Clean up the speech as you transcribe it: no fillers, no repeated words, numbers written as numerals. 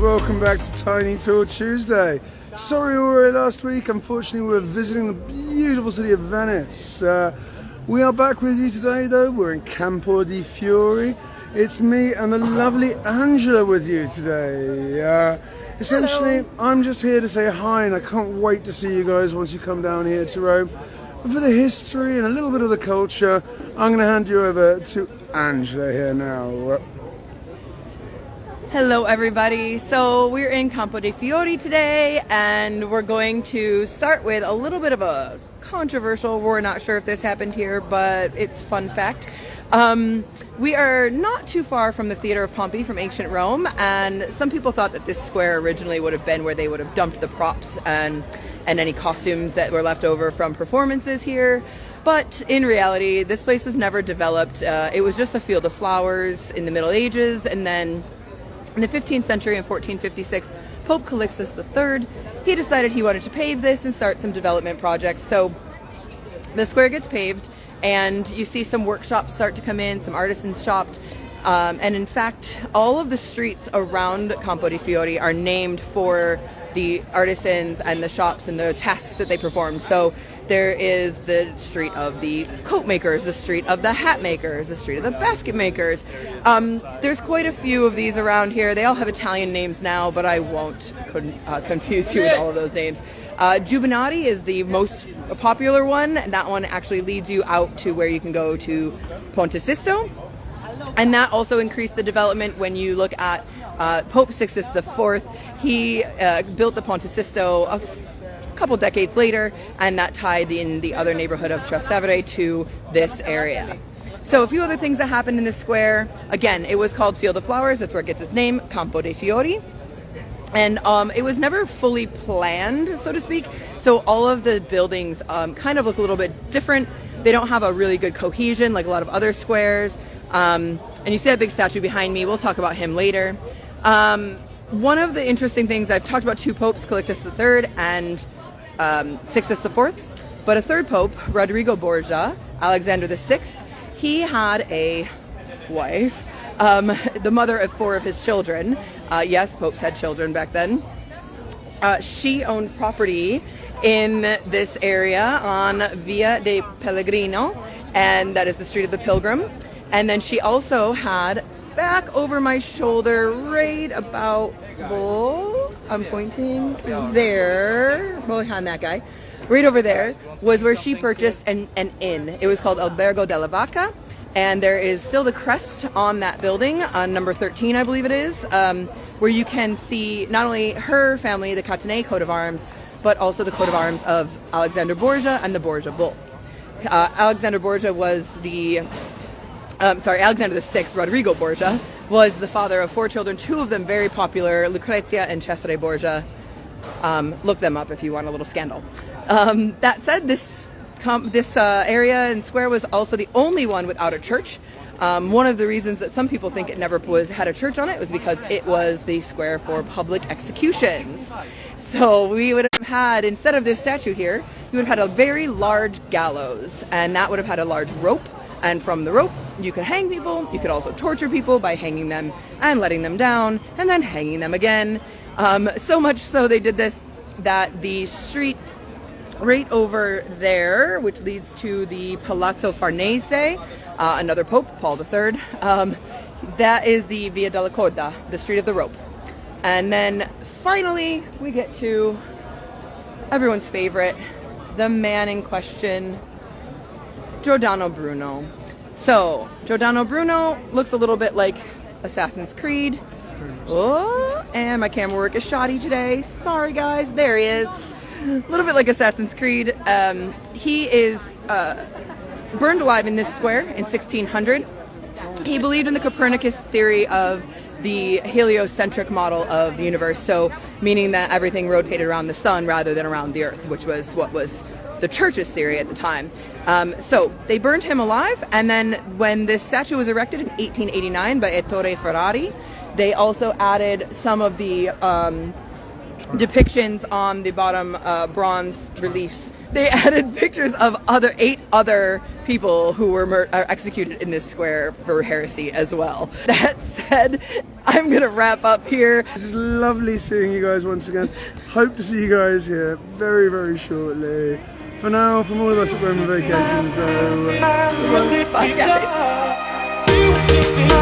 Welcome back to Tiny Tour Tuesday. Sorry we were away last week. Unfortunately, we were visiting the beautiful city of Venice. We are back with you today, though. We're in Campo dei Fiori. It's me and the lovely Angela with you today. Essentially, hello. I'm just here to say hi, and I can't wait to see you guys once you come down here to Rome. But for the history and a little bit of the culture, I'm going to hand you over to Angela here now. Hello everybody, so we're in Campo dei Fiori today, and we're going to start with a little bit of a controversial, we're not sure if this happened here, but it's fun fact. We are not too far from the Theater of Pompey from ancient Rome, and some people thought that this square originally would have been where they would have dumped the props and any costumes that were left over from performances here. But in reality, this place was never developed. It was just a field of flowers in the Middle Ages, and then in the 15th century, in 1456, Pope Calixtus III, he decided he wanted to pave this and start some development projects. So the square gets paved, and you see some workshops start to come in, some artisans shops, and in fact, all of the streets around Campo dei Fiori are named for the artisans and the shops and the tasks that they performed. So there is the street of the coat makers, the street of the hat makers, the street of the basket makers. There's quite a few of these around here. They all have Italian names now, but I won't confuse you with all of those names. Giubanati is the most popular one, and that one actually leads you out to where you can go to Ponte Sisto. And that also increased the development when you look at Pope Sixtus IV. He built the Ponte Sisto a couple decades later, and that tied in the other neighborhood of Trastevere to this area. So a few other things that happened in this square. Again, it was called Field of Flowers. That's where it gets its name, Campo dei Fiori. And it was never fully planned, so to speak. So all of the buildings kind of look a little bit different. They don't have a really good cohesion like a lot of other squares. And you see that big statue behind me. We'll talk about him later. One of the interesting things, I've talked about two popes, Calixtus III and Sixtus IV, but a third pope, Rodrigo Borgia, Alexander VI, he had a wife, the mother of 4 of his children. Yes, popes had children back then. She owned property in this area on Via de Pellegrino, and that is the Street of the Pilgrim. And then she also had, back over my shoulder, right about, I'm pointing there, behind that guy, right over there, was where she purchased an inn. It was called Albergo della Vacca, and there is still the crest on that building, on number 13, I believe it is, where you can see not only her family, the Catanei coat of arms, but also the coat of arms of Alexander Borgia and the Borgia bull. Alexander Borgia was Alexander VI, Rodrigo Borgia, was the father of 4 children, 2 of them very popular, Lucrezia and Cesare Borgia. Look them up if you want a little scandal. That said, this area and square was also the only one without a church. One of the reasons that some people think it never had a church on it was because it was the square for public executions. So we would have had, instead of this statue here, you would have had a very large gallows, and that would have had a large rope. And from the rope, you could hang people. You could also torture people by hanging them and letting them down and then hanging them again. So much so they did this that the street right over there, which leads to the Palazzo Farnese, another pope, Paul III, that is the Via della Corda, the Street of the Rope. And then finally, we get to everyone's favorite, the man in question, Giordano Bruno. So, Giordano Bruno looks a little bit like Assassin's Creed. Oh, and my camera work is shoddy today. Sorry guys, there he is. A little bit like Assassin's Creed. He is burned alive in this square in 1600. He believed in the Copernicus theory of the heliocentric model of the universe, so meaning that everything rotated around the sun rather than around the earth, which was what was the church's theory at the time. So they burned him alive, and then when this statue was erected in 1889 by Ettore Ferrari, they also added some of the depictions on the bottom bronze reliefs. They added pictures of 8 other people who were executed in this square for heresy as well. That said, I'm going to wrap up here. This is lovely seeing you guys once again. Hope to see you guys here very, very shortly. For now, from all of us at Roman Vacations, though, Bye, guys.